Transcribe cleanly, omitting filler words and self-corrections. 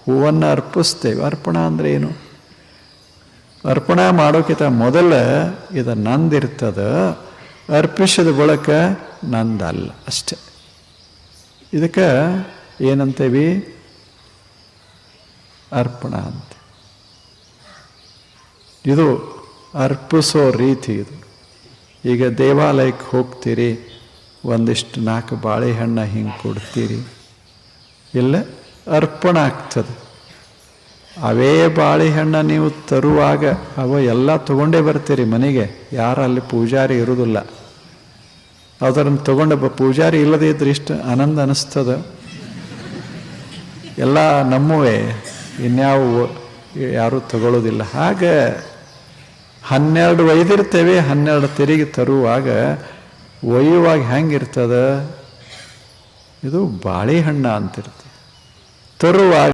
ಹೂವನ್ನು ಅರ್ಪಿಸ್ತೇವೆ. ಅರ್ಪಣ ಅಂದರೆ ಏನು? ಅರ್ಪಣ ಮಾಡೋಕ್ಕಿಂತ ಮೊದಲ ಇದು ನಂದಿರ್ತದ, ಅರ್ಪಿಸಿದ ಬಳಿಕ ನಂದಲ್ಲ ಅಷ್ಟೆ. ಇದಕ್ಕೆ ಏನಂತೇವಿ? ಅರ್ಪಣ ಅಂತ. ಇದು ಅರ್ಪಿಸೋ ರೀತಿ ಇದು. ಈಗ ದೇವಾಲಯಕ್ಕೆ ಹೋಗ್ತೀರಿ, ಒಂದಿಷ್ಟು 4 ಬಾಳೆಹಣ್ಣು ಹಿಂಗೆ ಕೊಡ್ತೀರಿ, ಇಲ್ಲ ಅರ್ಪಣ ಆಗ್ತದೆ. ಅವೇ ಬಾಳೆಹಣ್ಣು ನೀವು ತರುವಾಗ ಅವ ಎಲ್ಲ ತಗೊಂಡೇ ಬರ್ತೀರಿ ಮನೆಗೆ, ಯಾರು ಅಲ್ಲಿ ಪೂಜಾರಿ ಇರೋದಿಲ್ಲ. ಅದನ್ನು ತಗೊಂಡು ಪೂಜಾರಿ ಇಲ್ಲದೇ ಇದ್ರೆ ಇಷ್ಟು ಆನಂದ ಅನ್ನಿಸ್ತದೆ. ಎಲ್ಲ ನಮ್ಮವೇ, ಇನ್ಯಾವು ಯಾರೂ ತಗೊಳ್ಳೋದಿಲ್ಲ. ಹಾಗೆ 12 ಒಯ್ದಿರ್ತೇವೆ, 12 ತೆರಿಗೆ ತರುವಾಗ ಒಯ್ಯುವಾಗ ಹೆಂಗಿರ್ತದೆ? ಇದು ಬಾಳೆಹಣ್ಣು ಅಂತಿರ್ತದೆ. ತರುವಾಗ